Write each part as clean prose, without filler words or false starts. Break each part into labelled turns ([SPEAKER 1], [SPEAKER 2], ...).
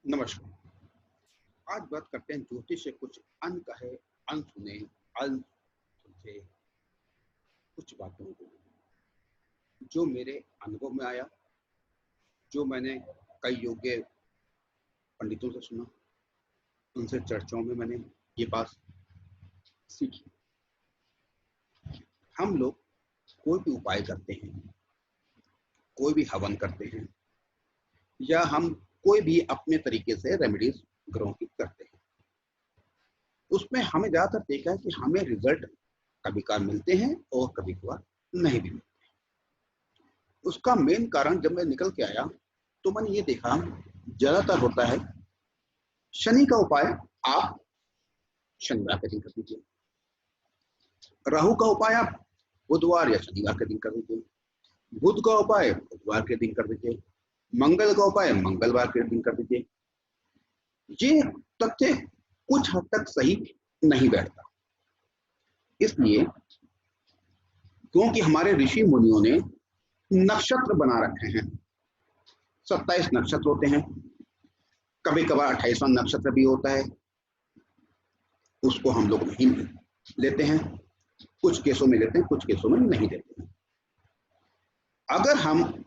[SPEAKER 1] नमस्कार। आज बात करते हैं ज्योतिष से कुछ अन कहे, अन सुने, अन सुलझे कुछ बातों को, जो मेरे अनुभव में आया, जो मैंने कई योग्य पंडितों से सुना, उनसे चर्चाओं में मैंने ये बात सीखी। हम लोग कोई भी उपाय करते हैं, कोई भी हवन करते हैं, या हम कोई भी अपने तरीके से रेमेडीज घरों की करते हैं, उसमें हमें ज्यादातर देखा है कि हमें रिजल्ट कभी कभार मिलते हैं और कभी कभार नहीं भी मिलते। उसका मेन कारण जब मैं निकल के आया तो मैंने ये देखा, ज्यादातर होता है शनि का उपाय आप शनिवार के दिन कर दीजिए, राहु का उपाय आप बुधवार या शनिवार के दिन कर दीजिए, बुध का उपाय बुधवार के दिन कर दीजिए, मंगल का उपाय मंगलवार के दिन कर दीजिए। ये तथ्य कुछ हद तक सही नहीं बैठता, इसलिए क्योंकि हमारे ऋषि मुनियों ने नक्षत्र बना रखे हैं। 27 नक्षत्र होते हैं, कभी कभार 28वां नक्षत्र भी होता है, उसको हम लोग नहीं लेते हैं, कुछ केसों में लेते हैं, कुछ केसों में नहीं लेते हैं। अगर हम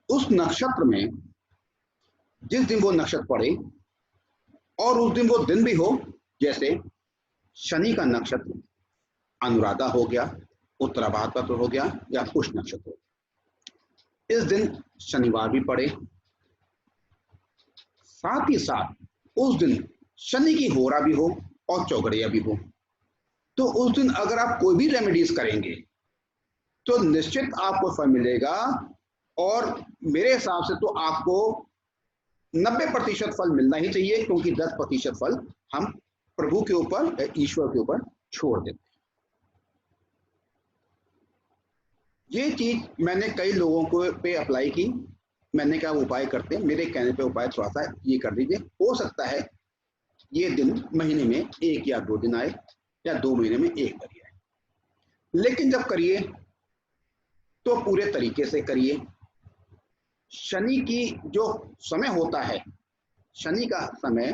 [SPEAKER 1] उस नक्षत्र में जिस दिन वो नक्षत्र पड़े और उस दिन वो दिन भी हो, जैसे शनि का नक्षत्र अनुराधा हो गया, उत्तरा भाद्रपद हो गया, या पुष नक्षत्र हो गया, इस दिन शनिवार भी पड़े, साथ ही साथ उस दिन शनि की होरा भी हो और चौगड़िया भी हो, तो उस दिन अगर आप कोई भी रेमेडीज करेंगे तो निश्चित आपको फल मिलेगा। और मेरे हिसाब से तो आपको 90% फल मिलना ही चाहिए, क्योंकि 10% फल हम प्रभु के ऊपर, ईश्वर के ऊपर छोड़ देते हैं। ये चीज मैंने कई लोगों को पे अप्लाई की, मैंने कहा उपाय करते हैं, मेरे कहने पे उपाय थोड़ा सा ये कर दीजिए, हो सकता है ये दिन महीने में 1 या 2 दिन आए, या 2 महीने में 1 बार आए, लेकिन जब करिए तो पूरे तरीके से करिए। शनि की जो समय होता है, शनि का समय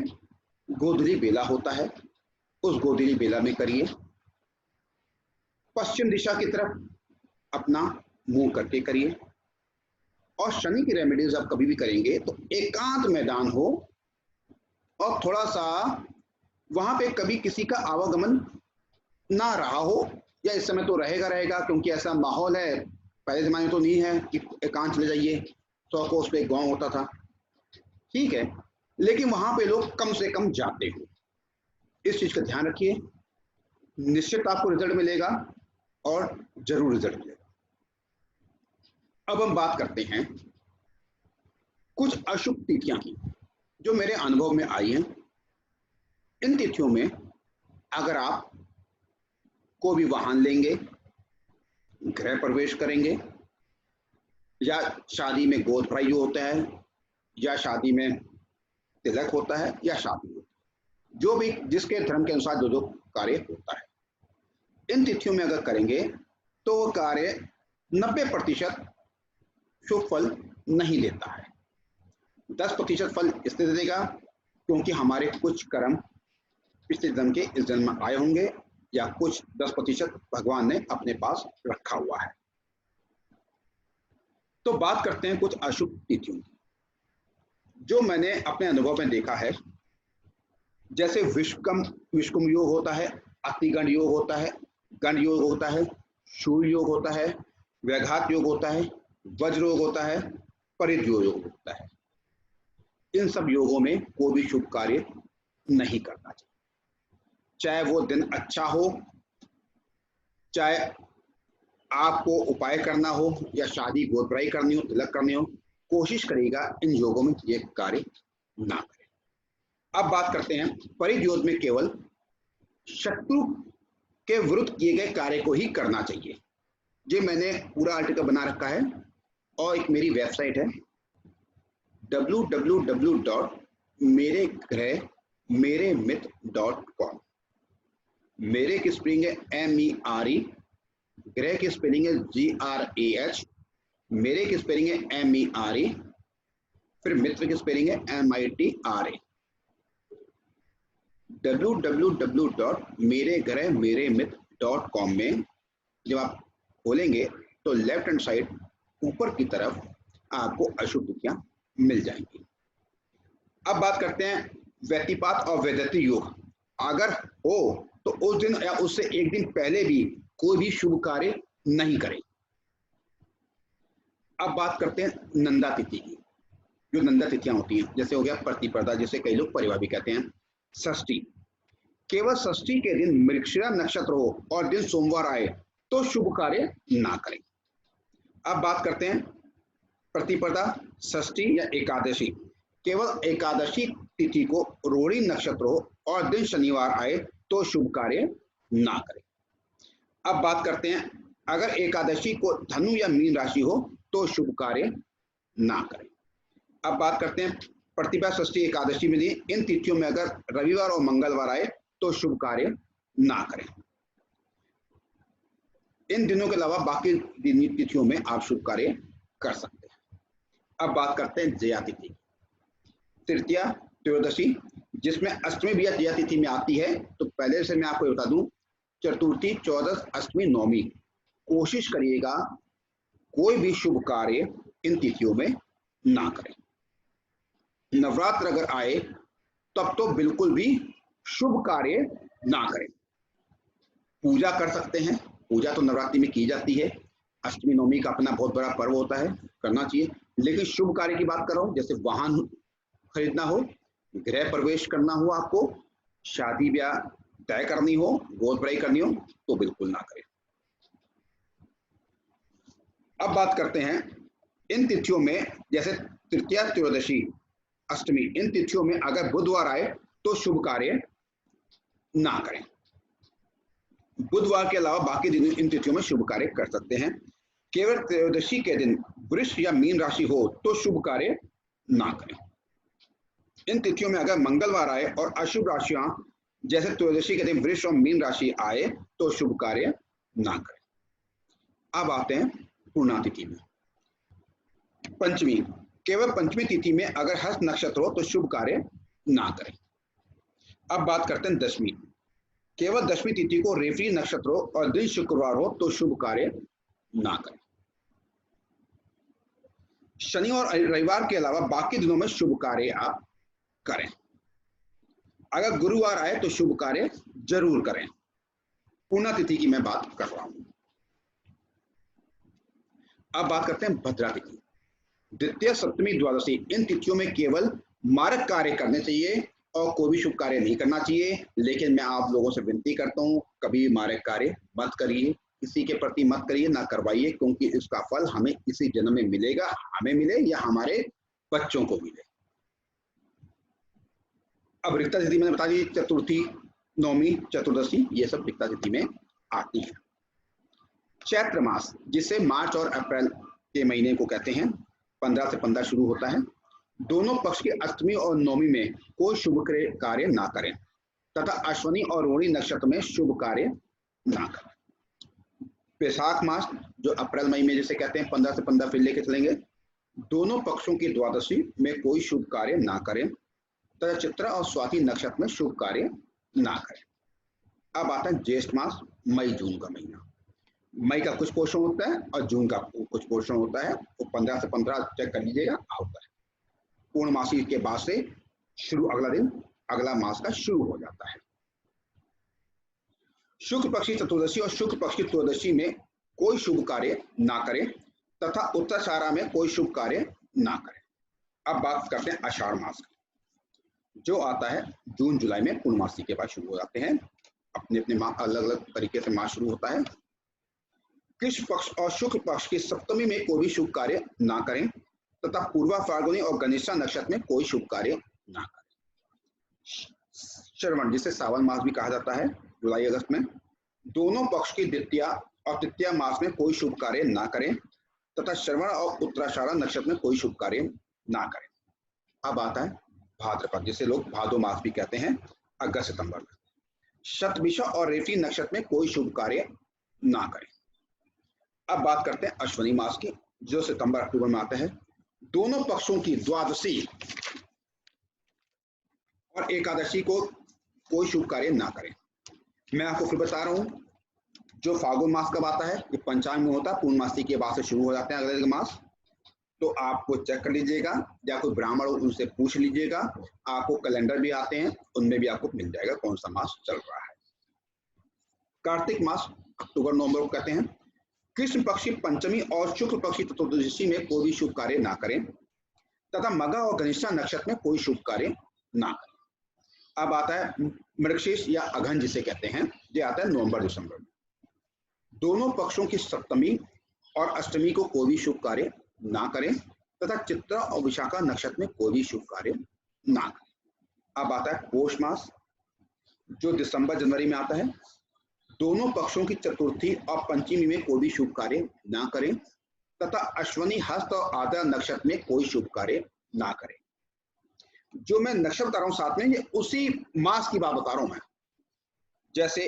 [SPEAKER 1] गोधूली बेला होता है, उस गोधूली बेला में करिए, पश्चिम दिशा की तरफ अपना मुंह करके करिए। और शनि की रेमेडीज आप कभी भी करेंगे तो एकांत मैदान हो और थोड़ा सा वहां पे कभी किसी का आवागमन ना रहा हो, या इस समय तो रहेगा, क्योंकि ऐसा माहौल है, पहले जमाने तो नहीं है कि एकांत चले जाइए, 100 कोस पे एक गांव होता था, ठीक है, लेकिन वहां पे लोग कम से कम जाते हो। इस चीज का ध्यान रखिए, निश्चित आपको रिजल्ट मिलेगा और जरूर रिजल्ट मिलेगा। अब हम बात करते हैं कुछ अशुभ तिथियां की जो मेरे अनुभव में आई हैं। इन तिथियों में अगर आप कोई भी वाहन लेंगे, गृह प्रवेश करेंगे, या शादी में गोद भराई जो होता है, या शादी में तिलक होता है, या शादी होता है, जो भी जिसके धर्म के अनुसार जो जो कार्य होता है, इन तिथियों में अगर करेंगे तो वो कार्य 90% शुभ फल नहीं देता है। 10% फल इसलिए दे देगा क्योंकि हमारे कुछ कर्म पिछले जन्म के इस जन्म में आए होंगे, या कुछ 10% भगवान ने अपने पास रखा हुआ है। तो बात करते हैं कुछ अशुभ तिथियों की जो मैंने अपने अनुभव में देखा है। जैसे विश्वकर्म योग होता है, अतिगण योग होता है, गण योग होता है, सूर्य योग होता है, व्याघात योग होता है, वज्र योग होता है, परिध योग होता है। इन सब योगों में कोई भी शुभ कार्य नहीं करना चाहिए, चाहे वो दिन अच्छा हो, चाहे आपको उपाय करना हो, या शादी गोद भराई करनी हो, तिलक करनी हो, कोशिश करेगा इन योगों में ये कार्य ना करें। अब बात करते हैं परिध योग में केवल शत्रु के विरुद्ध किए गए कार्य को ही करना चाहिए। ये मैंने पूरा आर्टिकल बना रखा है और एक मेरी वेबसाइट है www.meregrehmeremit.com। मेरे की स्पेलिंग है MERE, ग्रह की स्पेलिंग है GRAH, मेरे की स्पेलिंग है MERE, फिर मित्र की स्पेलिंग है MITRA। www.meregrehmeremiत्र.com में जब आप खोलेंगे तो लेफ्ट हैंड साइड ऊपर की तरफ आपको अशुभ तिथियां मिल जाएंगी। अब बात करते हैं व्यतिपात और वैधृति योग। अगर हो तो उस दिन या उससे एक दिन पहले भी कोई भी शुभ कार्य नहीं करें। अब बात करते हैं नंदा तिथि की। जो नंदा तिथियां होती हैं, जैसे हो गया प्रतिपदा, जिसे कई लोग परिवार भी कहते हैं। षष्ठी, केवल षष्ठी के दिन मृगशिरा नक्षत्र हो और दिन सोमवार आए तो शुभ कार्य ना करें। अब बात करते हैं प्रतिपदा, षष्ठी या एकादशी। केवल एकादशी तिथि को रोहिणी नक्षत्र हो और दिन शनिवार आए तो शुभ कार्य ना करें। अब बात करते हैं अगर एकादशी को धनु या मीन राशि हो तो शुभ कार्य ना करें। अब बात करते हैं प्रतिपदा, षष्ठी, एकादशी में इन तिथियों में अगर रविवार और मंगलवार आए तो शुभ कार्य ना करें। इन दिनों के अलावा बाकी तिथियों में आप शुभ कार्य कर सकते हैं। अब बात करते हैं जया तिथि। तृतीया, त्रयोदशी, जिसमें अष्टमी भी जया तिथि में आती है। तो पहले से मैं आपको बता दूं, चतुर्थी, चौदस, अष्टमी, नौमी, कोशिश करिएगा कोई भी शुभ कार्य इन तिथियों में ना करें। नवरात्र अगर आए तब तो बिल्कुल भी शुभ कार्य ना करें। पूजा कर सकते हैं, पूजा तो नवरात्रि में की जाती है। अष्टमी नवमी का अपना बहुत बड़ा पर्व होता है, करना चाहिए। लेकिन शुभ कार्य की बात कर रहा हूं, जैसे वाहन खरीदना हो, गृह प्रवेश करना हो, आपको शादी ब्याह तय करनी हो, गोद भराई करनी हो, तो बिल्कुल ना करें। अब बात करते हैं इन तिथियों में, जैसे तृतीया, त्रयोदशी, अष्टमी, इन तिथियों में अगर बुधवार आए तो शुभ कार्य ना करें। बुधवार के अलावा बाकी दिन इन तिथियों में शुभ कार्य कर सकते हैं। केवल त्रयोदशी के दिन वृष या मीन राशि हो तो शुभ कार्य ना करें। इन तिथियों में अगर मंगलवार आए और अशुभ राशियां जैसे त्रयोदशी के दिन वृष और मीन राशि आए तो शुभ कार्य ना करें। अब आते हैं पूर्णा तिथि में। पंचमी, केवल पंचमी तिथि में अगर हस्त नक्षत्र हो तो शुभ कार्य ना करें। अब बात करते हैं दशमी। केवल दशमी तिथि को रेवती नक्षत्र हो और दिन शुक्रवार हो तो शुभ कार्य ना करें। शनि और रविवार के अलावा बाकी दिनों में शुभ कार्य आप करें। अगर गुरुवार आए तो शुभ कार्य जरूर करें। पूर्णा तिथि की मैं बात कर रहा हूं। अब बात करते हैं भद्रा तिथि। द्वितीय, सप्तमी, द्वादशी, इन तिथियों में केवल मारक कार्य करने चाहिए और कोई भी शुभ कार्य नहीं करना चाहिए। लेकिन मैं आप लोगों से विनती करता हूं, कभी भी मारक कार्य मत करिए, किसी के प्रति मत करिए, ना करवाइए, क्योंकि इसका फल हमें इसी जन्म में मिलेगा, हमें मिले या हमारे बच्चों को मिले। अब रिक्ता तिथि मैंने बता दी, चतुर्थी, नौमी, चतुर्दशी, ये सब रिक्ता तिथि में आती है। चैत्र मास, जिसे मार्च और अप्रैल के महीने को कहते हैं, 15 से 15 शुरू होता है। दोनों पक्ष की अष्टमी और नवमी में कोई शुभ कार्य ना करें तथा अश्विनी और रोहिणी नक्षत्र में शुभ कार्य ना करें। वैशाख मास, जो अप्रैल मई में जिसे कहते हैं, 15 से 15 फिर लेके चलेंगे। दोनों पक्षों की द्वादशी में कोई शुभ कार्य ना करें तथा चित्रा और स्वाति नक्षत्र में शुभ कार्य ना करें। अब आता है ज्येष्ठ मास, मई जून का महीना। मई का कुछ पोर्शन होता है और जून का कुछ पोर्शन होता है। वो 15 से 15 चेक कर लीजिएगा, आता है। पूर्णमासी के बाद से शुरू अगला दिन अगला मास का शुरू हो जाता है। शुक्ल पक्ष की चतुर्दशी और शुक्ल पक्ष की त्रयोदशी में कोई शुभ कार्य ना करें तथा उत्तराषाढ़ा में कोई शुभ कार्य ना करें। अब बात करते हैं आषाढ़ मास की, जो आता है जून जुलाई में। पूर्णमासी के बाद शुरू हो जाते हैं, अपने अपने अलग अलग तरीके से मास शुरू होता है। कृष्ण पक्ष और शुक्ल पक्ष की सप्तमी में कोई भी शुभ कार्य ना करें तथा पूर्वा, फाल्गुनी और गणेशा नक्षत्र में कोई शुभ कार्य ना करें। श्रवण, जिसे सावन मास भी कहा जाता है, जुलाई अगस्त में, दोनों पक्ष की द्वितीया और तृतीया मास में कोई शुभ कार्य ना करें तथा श्रवण और उत्तराषाढ़ नक्षत्र में कोई शुभ कार्य ना करें। अब आता है भाद्रपद, जिसे लोग भादो मास भी कहते हैं, अगस्त सितंबर में। शतभिषा और रेवती नक्षत्र में कोई शुभ कार्य ना करें। अब बात करते हैं अश्विनी मास की, जो सितंबर अक्टूबर में आता है। दोनों पक्षों की द्वादशी और एकादशी को कोई शुभ कार्य ना करें। मैं आपको फिर बता रहा हूँ, जो फाल्गुन मास कब आता है, ये पंचांग में होता है, पूर्णमासी के बाद से शुरू हो जाते हैं अगले मास। तो आपको चेक कर लीजिएगा, या कोई ब्राह्मण हो उनसे पूछ लीजिएगा, आपको कैलेंडर भी आते हैं, उनमें भी आपको मिल जाएगा कौन सा मास चल रहा है। कार्तिक मास अक्टूबर नवंबर को कहते हैं। कृष्ण पक्ष की पंचमी और शुक्ल पक्ष की चतुर्दशी में कोई भी शुभ कार्य ना करें, तथा मघा और गनिष्ठा नक्षत्र में कोई शुभ कार्य ना करें। अब आता है मृगशीर्ष या अघन जिसे कहते हैं, ये आता है नवंबर दिसंबर में। दोनों पक्षों की सप्तमी और अष्टमी को कोई भी शुभ कार्य ना करें, तथा चित्रा और विशाखा नक्षत्र में कोई भी शुभ कार्य ना करें। अब आता है पौष मास, जो दिसंबर जनवरी में आता है। दोनों पक्षों की चतुर्थी और पंचमी में कोई भी शुभ कार्य ना करें, तथा अश्वनी हस्त और आद्रा नक्षत्र में कोई शुभ कार्य ना करें। जो मैं नक्षत्र बता रहा हूं साथ में, ये उसी मास की बात बता रहा हूं मैं। जैसे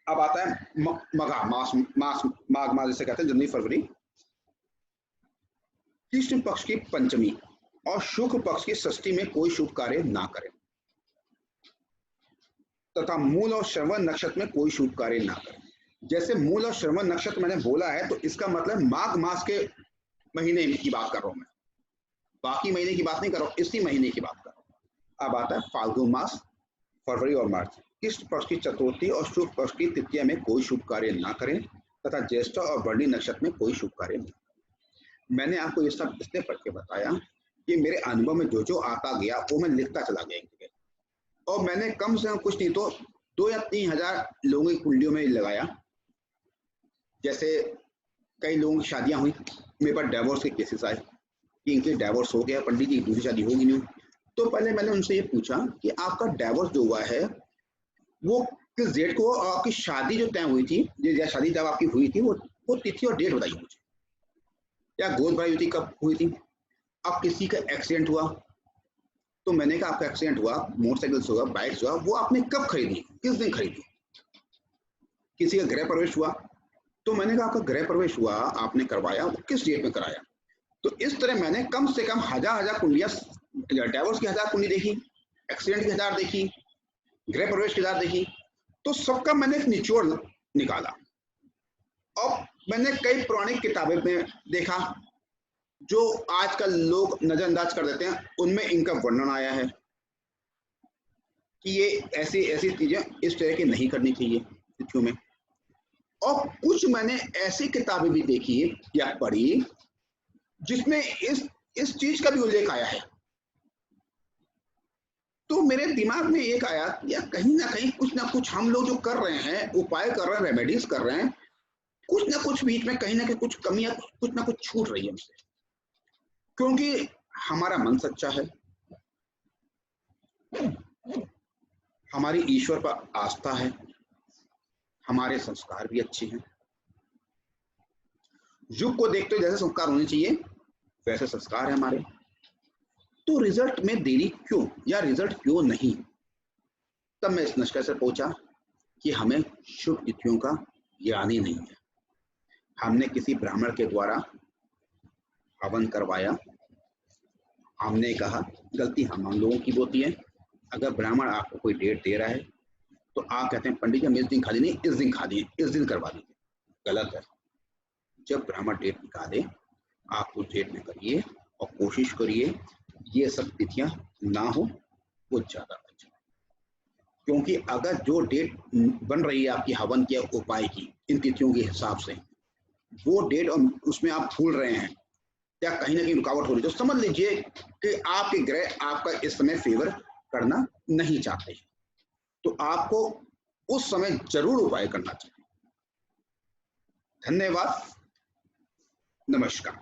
[SPEAKER 1] अब आता है मघा मास, माघ मास जिसे कहते हैं, जनवरी फरवरी। कृष्ण पक्ष की पंचमी और शुक्ल पक्ष की षष्ठी में कोई शुभ कार्य ना करें, तथा मूल और श्रवण नक्षत्र में कोई शुभ कार्य ना करें। जैसे मूल और श्रवण नक्षत्र मैंने बोला है, तो इसका मतलब माघ मास के महीने की बात कर रहा हूं मैं, बाकी महीने की बात नहीं कर रहा हूं, इसी महीने की बात कर रहा हूं। अब आता है फाल्गुन मास, फरवरी और मार्च। कृष्ण पक्ष की चतुर्थी और शुक्ल पक्ष की तृतीया में कोई शुभ कार्य ना करें, तथा ज्येष्ठ और बरनी नक्षत्र में कोई शुभ कार्य नहीं। मैंने आपको ये सब इसलिए पढ़ के बताया कि मेरे अनुभव में जो जो आता गया वो मैं लिखता चला गया, और मैंने कम से कम कुछ नहीं तो 2 या 3 हजार लोगों की कुंडलियों में लगाया। जैसे कई लोगों की शादियां हुई, मेरे पास डाइवोर्स के केसेस आए कि इनके डाइवोर्स हो गया, पंडित जी दूसरी शादी होगी नहीं। तो पहले मैंने उनसे ये पूछा कि आपका डाइवोर्स जो हुआ है वो किस डेट को, और आपकी शादी जो तय हुई थी, जो शादी जब आपकी हुई थी, वो तिथि और डेट बताइए मुझे, या गोद भराई हुई थी कब हुई थी। अब किसी का एक्सीडेंट हुआ, तो मैंने कहा आपका एक्सीडेंट हुआ, मोटरसाइकिल से हुआ, बाइक से हुआ, वो आपने कब खरीदी, किस दिन खरीदी। किसी का गृह प्रवेश हुआ, तो मैंने कहा आपका गृह प्रवेश हुआ, आपने करवाया, वो किस डेट में कराया। तो इस तरह मैंने कम से कम हजार कुंडलियां, डाइवोर्स की 1000 कुंडली देखी, एक्सीडेंट की 1000 देखी, गृह प्रवेश की 1000 देखी, तो सबका मैंने एक निचोड़ निकाला। और मैंने कई पुरानी किताबें में देखा जो आजकल लोग नजरअंदाज कर देते हैं, उनमें इनका वर्णन आया है कि ये ऐसी ऐसी चीजें इस तरह की नहीं करनी चाहिए तिथियों में। और कुछ मैंने ऐसी किताबें भी देखी या पढ़ी जिसमें इस चीज का भी उल्लेख आया है। तो मेरे दिमाग में एक आया, या कहीं ना कहीं कुछ ना कुछ हम लोग जो कर रहे हैं, उपाय कर रहे हैं, रेमेडीज कर रहे हैं, कुछ ना कुछ बीच में कहीं ना कहीं कुछ कमियां, कुछ ना कुछ छूट रही है हमसे। क्योंकि हमारा मन सच्चा है, हमारी ईश्वर पर आस्था है, हमारे संस्कार भी अच्छे हैं। युग को देखते हुए जैसे संस्कार होने चाहिए वैसे संस्कार है हमारे, तो रिजल्ट में देरी क्यों, या रिजल्ट क्यों नहीं। तब मैं इस निष्कर्ष पर पहुंचा कि हमें शुभ तिथियों का ज्ञान ही नहीं है। हमने किसी ब्राह्मण के द्वारा हवन करवाया, हमने कहा, गलती हम लोगों की होती है। अगर ब्राह्मण आपको कोई डेट दे रहा है तो आप कहते हैं पंडित जी हम इस दिन खा नहीं, इस दिन खा दिए, इस दिन करवा दीजिए। गलत है। जब ब्राह्मण डेट निकाले, आप उस डेट में करिए और कोशिश करिए ये सब तिथियां ना हो, वो ज्यादा अच्छा है। क्योंकि अगर जो डेट बन रही है आपकी हवन के उपाय की इन तिथियों के हिसाब से, वो डेट और उसमें आप भूल रहे हैं या कहीं ना कहीं रुकावट हो रही है, तो समझ लीजिए कि आपके ग्रह आपका इस समय फेवर करना नहीं चाहते, तो आपको उस समय जरूर उपाय करना चाहिए। धन्यवाद, नमस्कार।